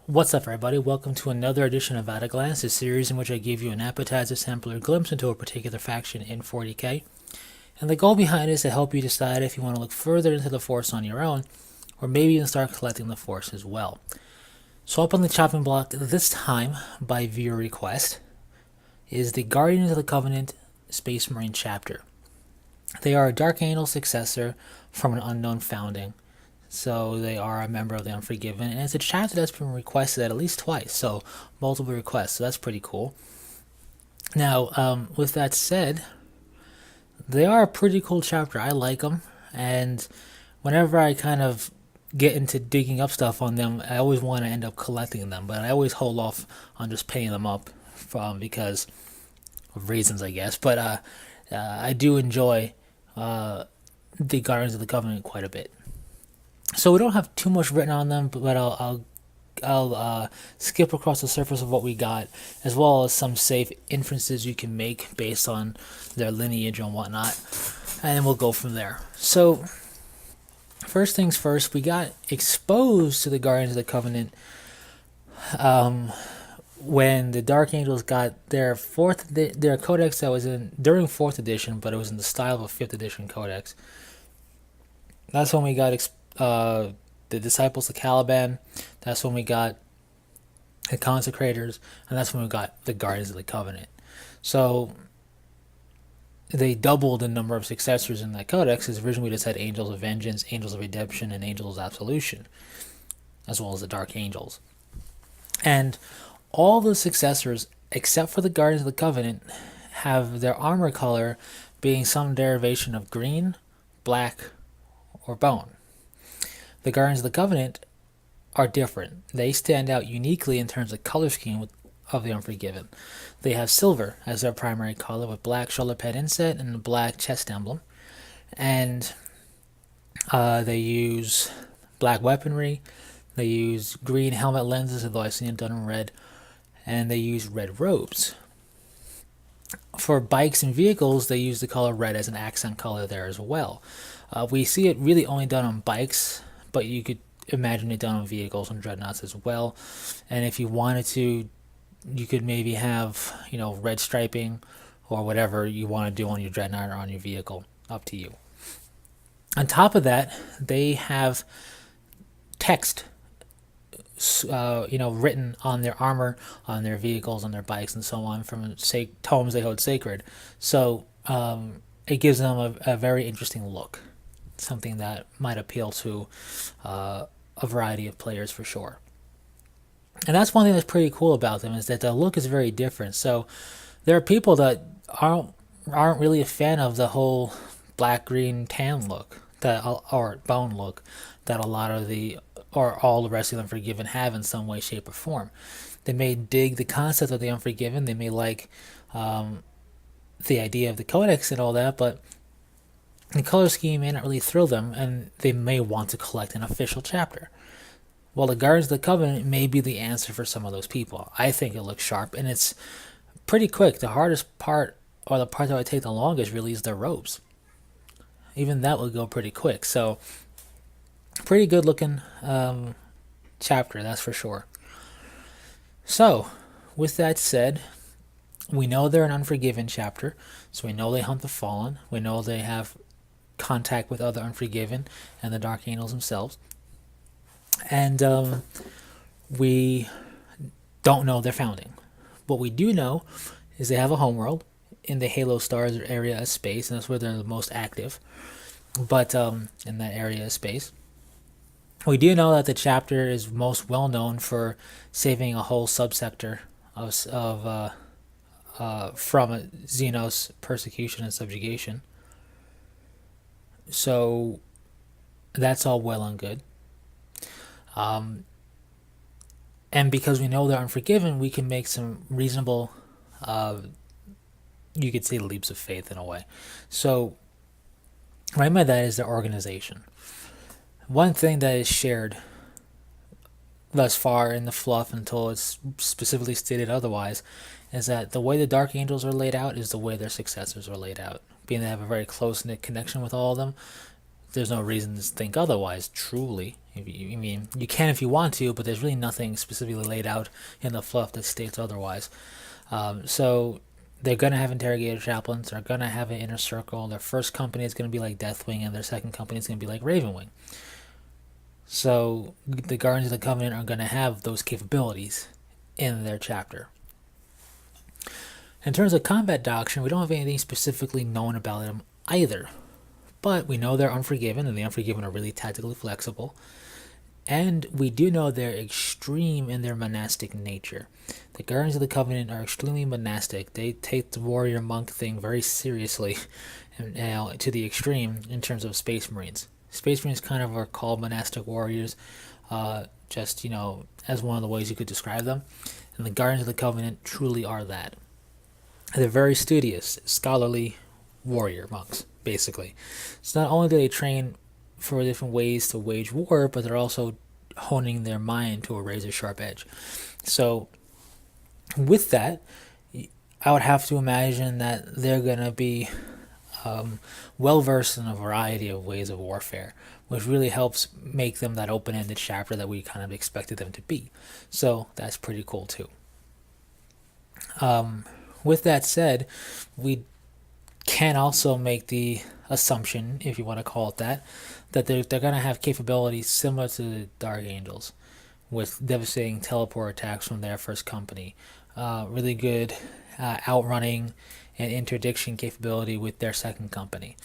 What's up, everybody? Welcome to another edition of At a Glance, a series in which I give you an appetizer, sample, or glimpse into a particular faction in 40k. And the goal behind it is to help you decide if you want to look further into the Force on your own, or maybe even start collecting the Force as well. So up on the chopping block this time, by viewer request, is the Guardians of the Covenant Space Marine chapter. They are a Dark Angel successor from an unknown founding. So they are a member of the Unforgiven, and it's a chapter that's been requested at least twice, so multiple requests, so that's pretty cool. Now, with that said, they are a pretty cool chapter. I like them, and whenever I kind of get into digging up stuff on them, I always want to end up collecting them, but I always hold off on just paying them up because of reasons, I guess. But I do enjoy the Guardians of the Covenant quite a bit. So we don't have too much written on them, but I'll skip across the surface of what we got, as well as some safe inferences you can make based on their lineage and whatnot, and then we'll go from there. So, first things first, we got exposed to the Guardians of the Covenant when the Dark Angels got their their codex that was in during 4th edition, but it was in the style of a 5th edition codex. That's when we got the Disciples of Caliban. That's when we got the Consecrators, and that's when we got the Guardians of the Covenant. So they doubled the number of successors in that codex, because originally we just had Angels of Vengeance, Angels of Redemption, and Angels of Absolution, as well as the Dark Angels. And all the successors, except for the Guardians of the Covenant, have their armor color being some derivation of green, black, or bone. The Guardians of the Covenant are different. They stand out uniquely in terms of color scheme of the Unforgiven. They have silver as their primary color, with black shoulder pad inset and a black chest emblem. And they use black weaponry. They use green helmet lenses, although I've seen it done in red. And they use red robes. For bikes and vehicles, they use the color red as an accent color there as well. We see it really only done on bikes, but you could imagine it done on vehicles and dreadnoughts as well. And if you wanted to, you could maybe have, red striping or whatever you want to do on your dreadnought or on your vehicle. Up to you. On top of that, they have text, written on their armor, on their vehicles, on their bikes, and so on from tomes they hold sacred. So it gives them a very interesting look. Something that might appeal to a variety of players for sure. And that's one thing that's pretty cool about them, is that the look is very different. So there are people that aren't really a fan of the whole black, green, tan look, or bone look, that a lot of all the rest of the Unforgiven have in some way, shape, or form. They may dig the concept of the Unforgiven. They may like the idea of the Codex and all that, but the color scheme may not really thrill them, and they may want to collect an official chapter. Well, the Guardians of the Covenant may be the answer for some of those people. I think it looks sharp, and it's pretty quick. The hardest part, or the part that would take the longest, really is their robes. Even that would go pretty quick. So, pretty good looking chapter, that's for sure. So, with that said, we know they're an Unforgiven chapter, so we know they hunt the Fallen. We know they have contact with other Unforgiven and the Dark Angels themselves. And we don't know their founding. What we do know is they have a homeworld in the Halo Stars area of space, and that's where they're the most active. But in that area of space, we do know that the chapter is most well known for saving a whole subsector from Xenos persecution and subjugation. So that's all well and good. And because we know they're Unforgiven, we can make some reasonable, you could say, leaps of faith in a way. So what I mean by that is their organization. One thing that is shared thus far in the fluff, until it's specifically stated otherwise, is that the way the Dark Angels are laid out is the way their successors are laid out. Being they have a very close-knit connection with all of them, there's no reason to think otherwise, truly. I mean, you can if you want to, but there's really nothing specifically laid out in the fluff that states otherwise. So they're going to have interrogator chaplains. They're going to have an inner circle. Their first company is going to be like Deathwing, and their second company is going to be like Ravenwing. So the Guardians of the Covenant are going to have those capabilities in their chapter. In terms of combat doctrine, we don't have anything specifically known about them either. But we know they're Unforgiven, and the Unforgiven are really tactically flexible. And we do know they're extreme in their monastic nature. The Guardians of the Covenant are extremely monastic. They take the warrior monk thing very seriously, and to the extreme in terms of Space Marines. Space Marines kind of are called monastic warriors, just, as one of the ways you could describe them. And the Guardians of the Covenant truly are that. They're very studious, scholarly warrior monks, basically. So not only do they train for different ways to wage war, but they're also honing their mind to a razor sharp edge. So with that, I would have to imagine that they're going to be well versed in a variety of ways of warfare, which really helps make them that open-ended chapter that we kind of expected them to be. So that's pretty cool too. With that said, we can also make the assumption, if you want to call it that they're going to have capabilities similar to the Dark Angels, with devastating teleport attacks from their first company, really good outrunning and interdiction capability with their second company,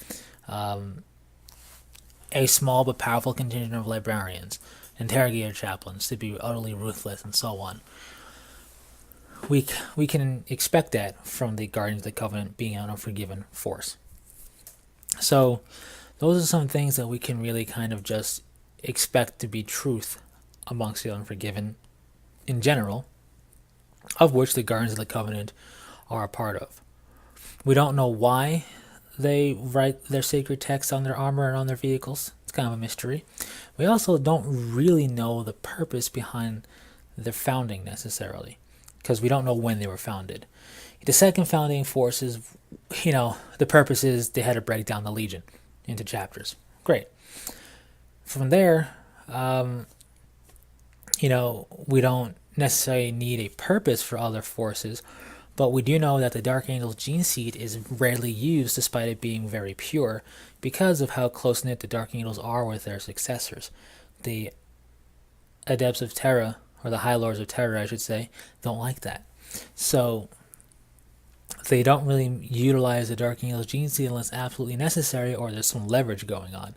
a small but powerful contingent of librarians, interrogator chaplains to be utterly ruthless, and so on. We can expect that from the Guardians of the Covenant being an Unforgiven force. So those are some things that we can really kind of just expect to be truth amongst the Unforgiven in general, of which the Guardians of the Covenant are a part of. We don't know why they write their sacred text on their armor and on their vehicles. It's kind of a mystery. We also don't really know the purpose behind their founding necessarily, because we don't know when they were founded. The second founding force is, the purpose is they had to break down the Legion into chapters. Great. From there, we don't necessarily need a purpose for other forces, but we do know that the Dark Angel's gene seed is rarely used despite it being very pure, because of how close-knit the Dark Angels are with their successors. The Adepts of Terra, or the High Lords of Terra, I should say, don't like that. So they don't really utilize the Dark Angel's gene seed unless absolutely necessary or there's some leverage going on.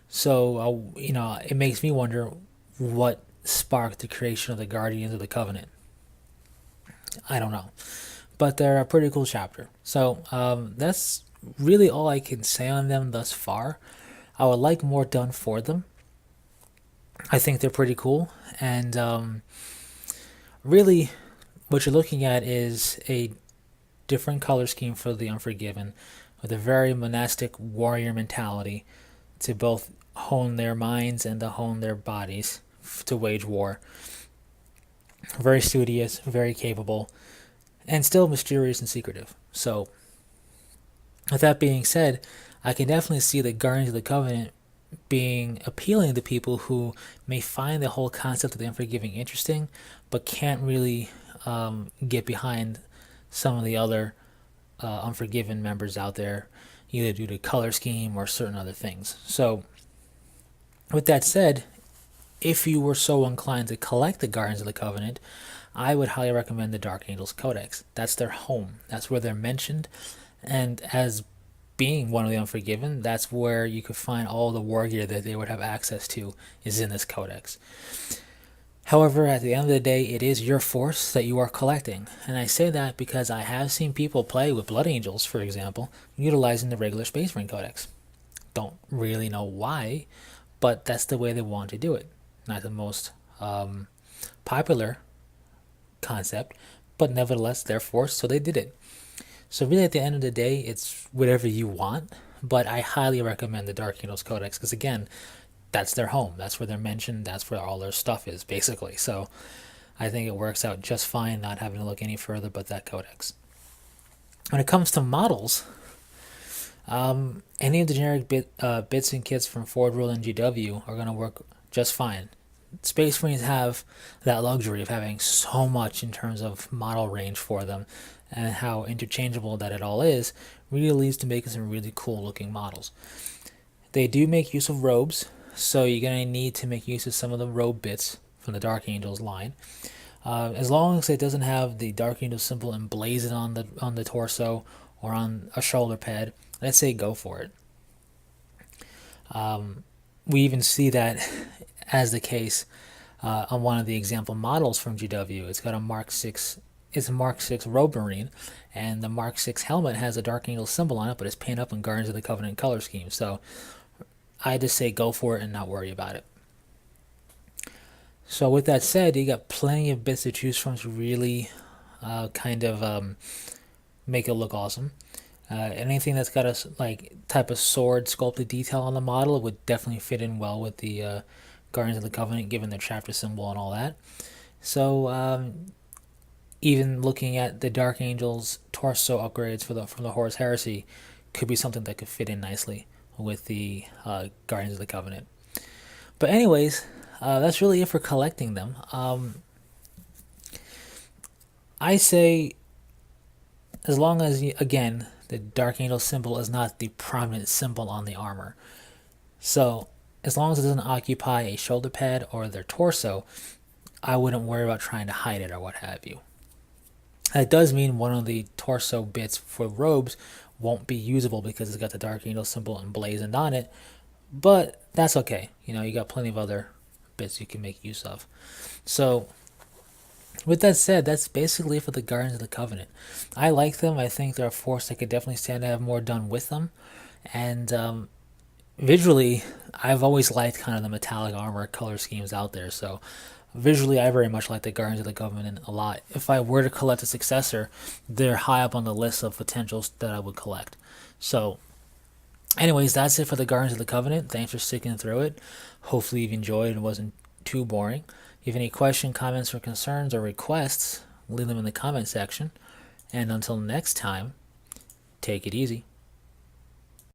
So, it makes me wonder what sparked the creation of the Guardians of the Covenant. I don't know. But they're a pretty cool chapter. So that's really all I can say on them thus far. I would like more done for them. I think they're pretty cool. And really, what you're looking at is a different color scheme for the Unforgiven, with a very monastic warrior mentality to both hone their minds and to hone their bodies to wage war. Very studious, very capable, and still mysterious and secretive. So, with that being said, I can definitely see the Guardians of the Covenant being appealing to people who may find the whole concept of the Unforgiving interesting, but can't really get behind some of the other Unforgiven members out there, either due to color scheme or certain other things. So, with that said, if you were so inclined to collect the Guardians of the Covenant, I would highly recommend the Dark Angels Codex. That's their home. That's where they're mentioned. And as being one of the Unforgiven, that's where you could find all the war gear that they would have access to is in this codex. However, at the end of the day, it is your force that you are collecting. And I say that because I have seen people play with Blood Angels, for example, utilizing the regular Space Marine Codex. Don't really know why, but that's the way they want to do it. Not the most popular concept, but nevertheless their force, so they did it. So really at the end of the day, it's whatever you want, but I highly recommend the Dark Angels Codex, because again, that's their home, that's where they're mentioned, that's where all their stuff is, basically. So I think it works out just fine not having to look any further but that codex. When it comes to models, Any of the generic bits and kits from Ford, Rule, and GW are going to work just fine. Space Marines have that luxury of having so much in terms of model range for them, and how interchangeable that it all is really leads to making some really cool looking models. They do make use of robes, so you're going to need to make use of some of the robe bits from the Dark Angels line. As long as it doesn't have the Dark Angel symbol emblazoned on the torso or on a shoulder pad, let's say go for it. We even see that as the case on one of the example models from GW. It's got a Mark 6. It's a Mark 6 robe marine, and the Mark 6 helmet has a Dark Angel symbol on it, but it's painted up in Guardians of the Covenant color scheme. So I just say go for it and not worry about it. So with that said, you got plenty of bits to choose from to really make it look awesome. Anything that's got a type of sword sculpted detail on the model would definitely fit in well with the Guardians of the Covenant, given their chapter symbol and all that. So even looking at the Dark Angels torso upgrades from the Horus Heresy could be something that could fit in nicely with the Guardians of the Covenant. But anyways, that's really it for collecting them. I say, as long as, again, the Dark Angel symbol is not the prominent symbol on the armor. So, as long as it doesn't occupy a shoulder pad or their torso, I wouldn't worry about trying to hide it or what have you. That does mean one of the torso bits for robes won't be usable because it's got the Dark Angel symbol emblazoned on it, but that's okay. You got plenty of other bits you can make use of. So, with that said, that's basically for the Guardians of the Covenant. I like them. I think they're a force that could definitely stand to have more done with them. And visually, I've always liked kind of the metallic armor color schemes out there. So visually, I very much like the Guardians of the Covenant a lot. If I were to collect a Successor, they're high up on the list of potentials that I would collect. So anyways, that's it for the Guardians of the Covenant. Thanks for sticking through it. Hopefully you've enjoyed and wasn't too boring. If you have any questions, comments, or concerns, or requests, leave them in the comment section. And until next time, take it easy.